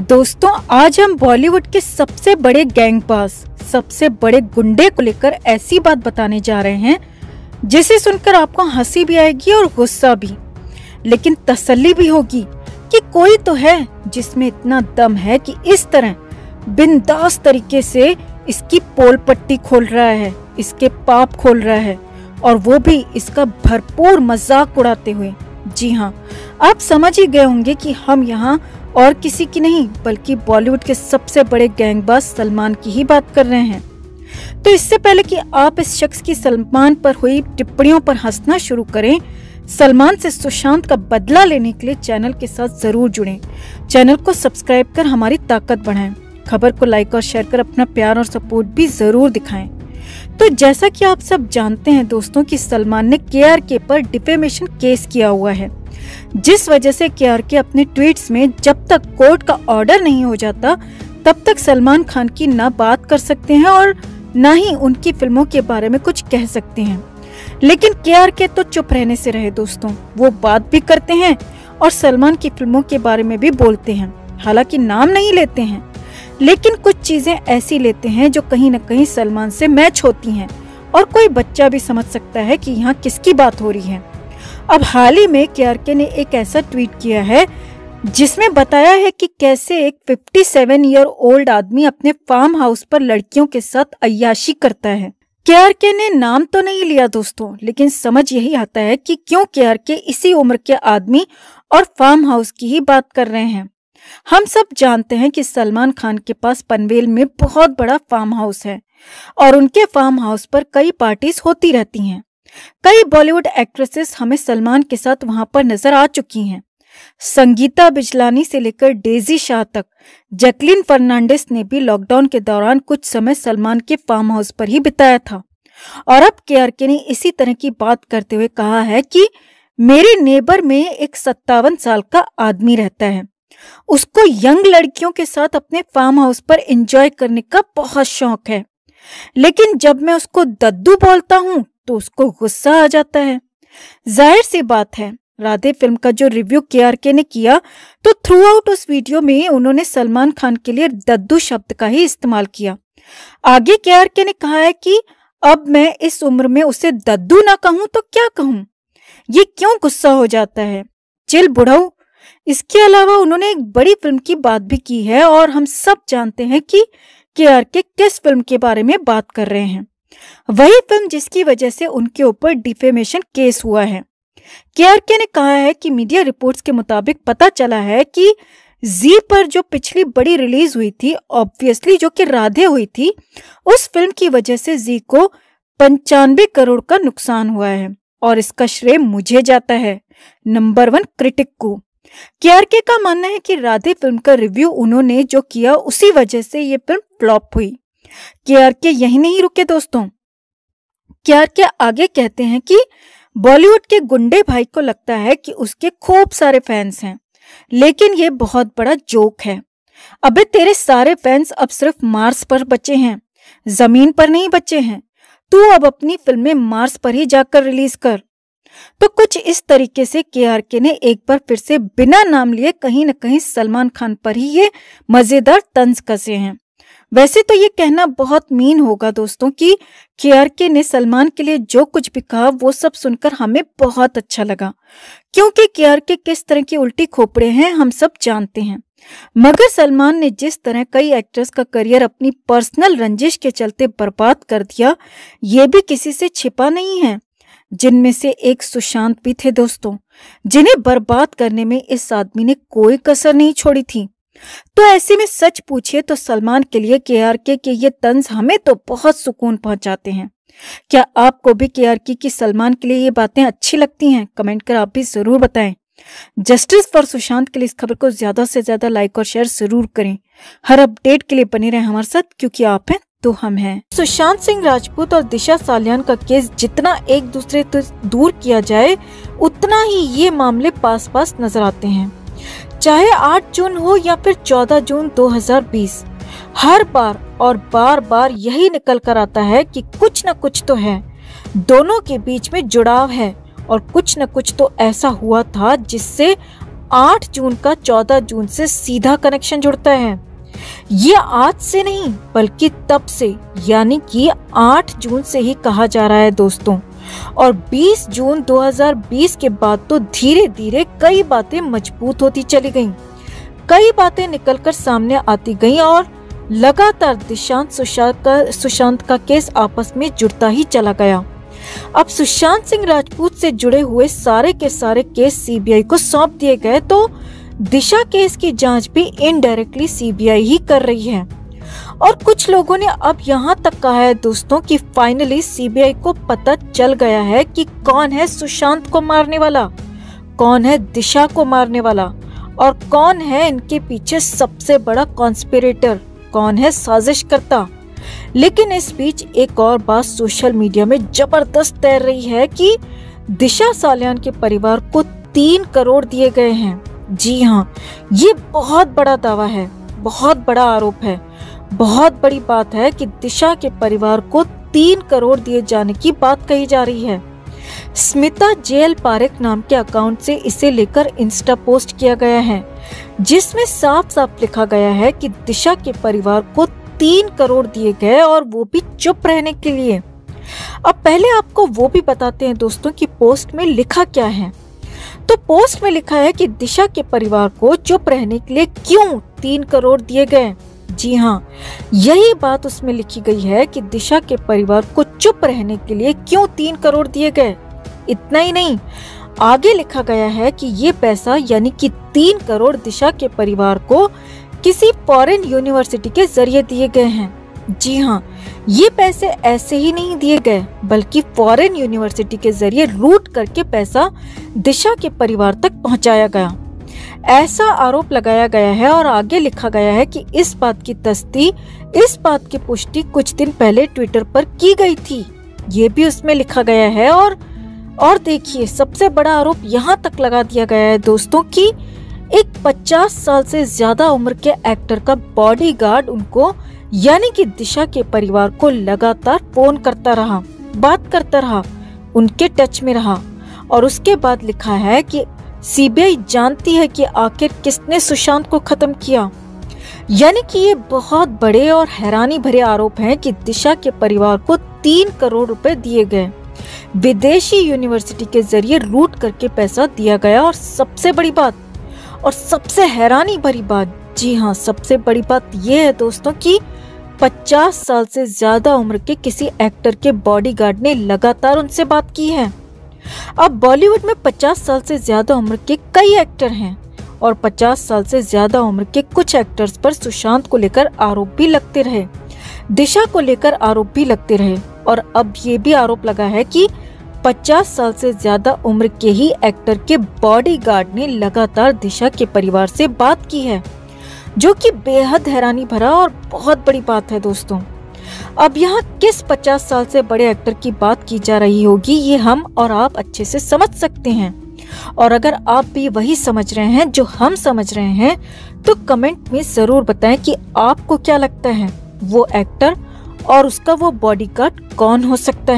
दोस्तों, आज हम बॉलीवुड के सबसे बड़े गैंगबाज, सबसे बड़े गुंडे को लेकर ऐसी बात बताने जा रहे हैं जिसे सुनकर आपको हंसी भी आएगी और गुस्सा भी, लेकिन तसल्ली भी होगी कि कोई तो है जिसमें इतना दम है कि इस तरह बिंदास तरीके से इसकी पोल पट्टी खोल रहा है, इसके पाप खोल रहा है, और वो भी इसका भरपूर मजाक उड़ाते हुए। जी हाँ, आप समझ ही गए होंगे कि हम यहाँ और किसी की नहीं बल्कि बॉलीवुड के सबसे बड़े गैंगबाज सलमान की ही बात कर रहे हैं। तो इससे पहले कि आप इस शख्स की सलमान पर हुई टिप्पणियों पर हंसना शुरू करें, सलमान से सुशांत का बदला लेने के लिए चैनल के साथ जरूर जुड़ें। चैनल को सब्सक्राइब कर हमारी ताकत बढ़ाएं। खबर को लाइक और शेयर कर अपना प्यार और सपोर्ट भी जरूर दिखाएं। तो जैसा कि आप सब जानते हैं दोस्तों कि सलमान ने KRK पर डिफेमेशन केस किया हुआ है, जिस वजह से KRK अपने ट्वीट्स में जब तक कोर्ट का ऑर्डर नहीं हो जाता तब तक सलमान खान की ना बात कर सकते हैं और ना ही उनकी फिल्मों के बारे में कुछ कह सकते हैं। लेकिन KRK तो चुप रहने से रहे दोस्तों, वो बात भी करते हैं और सलमान की फिल्मों के बारे में भी बोलते हैं। हालांकि नाम नहीं लेते हैं, लेकिन कुछ चीजें ऐसी लेते हैं जो कहीं न कहीं सलमान से मैच होती हैं और कोई बच्चा भी समझ सकता है कि यहाँ किसकी बात हो रही है। अब हाल ही में KRK ने एक ऐसा ट्वीट किया है जिसमें बताया है कि कैसे एक 57 ईयर ओल्ड आदमी अपने फार्म हाउस पर लड़कियों के साथ अय्याशी करता है। KRK ने नाम तो नहीं लिया दोस्तों, लेकिन समझ यही आता है कि क्यों KRK इसी उम्र के आदमी और फार्म हाउस की ही बात कर रहे हैं। हम सब जानते हैं कि सलमान खान के पास पनवेल में बहुत बड़ा फार्म हाउस है और उनके फार्म हाउस पर कई पार्टीज होती रहती हैं। कई बॉलीवुड एक्ट्रेसेस हमें सलमान के साथ वहां पर नजर आ चुकी हैं। संगीता बिजलानी से लेकर डेजी शाह तक, जैकलीन फर्नांडिस ने भी लॉकडाउन के दौरान कुछ समय सलमान के फार्म हाउस पर ही बिताया था। और अब KRK ने इसी तरह की बात करते हुए कहा है कि मेरे नेबर में एक 57 साल का आदमी रहता है, उसको यंग लड़कियों के साथ अपने फार्म हाउस पर एंजॉय करने का बहुत शौक है, लेकिन जब मैं उसको दद्दू बोलता हूँ तो उसको गुस्सा आ जाता है। जाहिर सी बात है, राधे फिल्म का जो रिव्यू KRK ने किया तो थ्रू आउट उस वीडियो में उन्होंने सलमान खान के लिए दद्दू शब्द का ही इस्तेमाल किया। आगे KRK ने कहा है कि अब मैं इस उम्र में उसे दद्दू ना कहूं तो क्या कहूं, ये क्यों गुस्सा हो जाता है, चिल बुढ़ऊ। इसके अलावा उन्होंने एक बड़ी फिल्म की बात भी की है और हम सब जानते हैं कि KRK किस फिल्म के बारे में बात कर रहे हैं। वही फिल्म जिसकी वजह से उनके ऊपर डिफेमेशन केस हुआ है। KRK ने कहा है कि मीडिया रिपोर्ट्स के मुताबिक पता चला है कि जी पर जो पिछली बड़ी रिलीज हुई थी, ऑब्वियसली जो कि राधे हुई थी, उस फिल्म की वजह से जी को 95 करोड़ का नुकसान हुआ है और इसका श्रेय मुझे जाता है, नंबर 1 क्रिटिक को। KRK का मानना है कि राधे फिल्म का रिव्यू उन्होंने जो किया उसी वजह से ये फिल्म फ्लॉप हुई। KRK यही नहीं रुके दोस्तों, KRK आगे कहते हैं कि बॉलीवुड के गुंडे भाई को लगता है कि उसके खूब सारे फैंस हैं, लेकिन ये बहुत बड़ा जोक है। अबे तेरे सारे फैंस अब सिर्फ मार्स पर बचे हैं, जमीन पर नहीं बचे हैं। तू अब अपनी फिल्में मार्स पर ही जाकर रिलीज कर। तो कुछ इस तरीके से KRK ने एक बार फिर से बिना नाम लिए कहीं न कहीं सलमान खान पर ही ये मजेदार तंज कसे हैं। वैसे तो ये कहना बहुत मीन होगा दोस्तों कि KRK ने सलमान के लिए जो कुछ भी कहा वो सब सुनकर हमें बहुत अच्छा लगा, क्योंकि KRK किस तरह की उल्टी खोपड़े हैं हम सब जानते हैं। मगर सलमान ने जिस तरह कई एक्टर्स का करियर अपनी पर्सनल रंजिश के चलते बर्बाद कर दिया, ये भी किसी से छिपा नहीं है, जिनमें से एक सुशांत भी थे दोस्तों, जिन्हें बर्बाद करने में इस आदमी ने कोई कसर नहीं छोड़ी थी। तो ऐसे में सच पूछिए तो सलमान के लिए KRK के ये तंज हमें तो बहुत सुकून पहुंचाते हैं। क्या आपको भी KRK की सलमान के लिए ये बातें अच्छी लगती हैं? कमेंट कर आप भी जरूर बताएं। जस्टिस फॉर सुशांत के लिए इस खबर को ज्यादा से ज्यादा लाइक और शेयर जरूर करें। हर अपडेट के लिए बने रहें हमारे साथ, क्योंकि आप हैं तो हम हैं। सुशांत सिंह राजपूत और दिशा सालियान का केस जितना एक दूसरे से दूर किया जाए उतना ही ये मामले पास पास नजर आते हैं। चाहे 8 जून हो या फिर 14 जून 2020, हर बार और बार बार यही निकल कर आता है कि कुछ न कुछ तो है, दोनों के बीच में जुड़ाव है और कुछ न कुछ तो ऐसा हुआ था जिससे 8 जून का 14 जून से सीधा कनेक्शन जुड़ता है। ये आज से नहीं बल्कि तब से यानी कि 8 जून से ही कहा जा रहा है दोस्तों। और 20 जून 2020 के बाद तो धीरे धीरे कई बातें मजबूत होती चली गईं, कई बातें निकलकर सामने आती गईं और लगातार दिशांत सुशांत का केस आपस में जुड़ता ही चला गया। अब सुशांत सिंह राजपूत से जुड़े हुए सारे के सारे केस सीबीआई को सौंप दिए गए, तो दिशा केस की जांच भी इनडायरेक्टली सीबीआई ही कर रही है। और कुछ लोगों ने अब यहाँ तक कहा है दोस्तों कि फाइनली सीबीआई को पता चल गया है कि कौन है सुशांत को मारने वाला, कौन है दिशा को मारने वाला और कौन है इनके पीछे सबसे बड़ा कॉन्स्पिरेटर, कौन है साजिशकर्ता। लेकिन इस बीच एक और बात सोशल मीडिया में जबरदस्त तैर रही है कि दिशा सालियान के परिवार को 3 करोड़ दिए गए हैं। जी हाँ, ये बहुत बड़ा दावा है, बहुत बड़ा आरोप है, बहुत बड़ी बात है कि दिशा के परिवार को 3 करोड़ दिए जाने की बात कही जा रही है। स्मिता जेएल पारेख नाम के अकाउंट से इसे लेकर इंस्टा पोस्ट किया गया है, जिसमें साफ साफ लिखा गया है कि दिशा के परिवार को 3 करोड़ दिए गए और वो भी चुप रहने के लिए। अब पहले आपको वो भी बताते हैं दोस्तों कि पोस्ट में लिखा क्या है। तो पोस्ट में लिखा है कि दिशा के परिवार को चुप रहने के लिए क्यों 3 करोड़ दिए गए। जी हाँ, यही बात उसमें लिखी गई है कि दिशा के परिवार को चुप रहने के लिए क्यों 3 करोड़ दिए गए। इतना ही नहीं, आगे लिखा गया है कि ये पैसा यानी कि 3 करोड़ दिशा के परिवार को किसी फॉरेन यूनिवर्सिटी के जरिए दिए गए हैं। जी हाँ, ये पैसे ऐसे ही नहीं दिए गए बल्कि फॉरेन यूनिवर्सिटी के जरिए लूट करके पैसा दिशा के परिवार तक पहुंचाया गया, ऐसा आरोप लगाया गया है। और आगे लिखा गया है कि इस बात की पुष्टि कुछ दिन पहले ट्विटर पर की गई थी, ये भी उसमें लिखा गया है। और देखिए, सबसे बड़ा आरोप यहाँ तक लगा दिया गया है दोस्तों कि एक 50 साल से ज्यादा उम्र के एक्टर का बॉडीगार्ड उनको यानी कि दिशा के परिवार को लगातार फोन करता रहा, बात करता रहा, उनके टच में रहा। और उसके बाद लिखा है कि सीबीआई जानती है कि आखिर किसने सुशांत को खत्म किया। यानी कि ये बहुत बड़े और हैरानी भरे आरोप हैं कि दिशा के परिवार को 3 करोड़ रुपए दिए गए, विदेशी यूनिवर्सिटी के जरिए लूट करके पैसा दिया गया। और सबसे बड़ी बात और सबसे हैरानी भरी बात, जी हाँ, सबसे बड़ी बात ये है दोस्तों कि 50 साल से ज्यादा उम्र के किसी एक्टर के बॉडीगार्ड ने लगातार उनसे बात की है। अब बॉलीवुड में 50 साल से ज्यादा उम्र के कई एक्टर हैं और 50 साल से ज्यादा उम्र के कुछ एक्टर्स पर सुशांत को लेकर आरोप भी लगते रहे, दिशा को लेकर आरोप भी लगते रहे। और अब ये भी आरोप लगा है कि 50 साल से ज्यादा उम्र के ही एक्टर के बॉडीगार्ड ने लगातार दिशा के परिवार से बात की है, जो कि बेहद हैरानी भरा और बहुत बड़ी बात है दोस्तों। अब यहाँ किस 50 साल से बड़े एक्टर की बात की जा रही होगी, ये हम और आप अच्छे से समझ सकते हैं। और अगर आप भी वही समझ रहे हैं जो हम समझ रहे हैं, तो कमेंट में जरूर बताएं कि आपको क्या लगता है वो एक्टर और उसका वो बॉडीगार्ड कौन हो सकता है।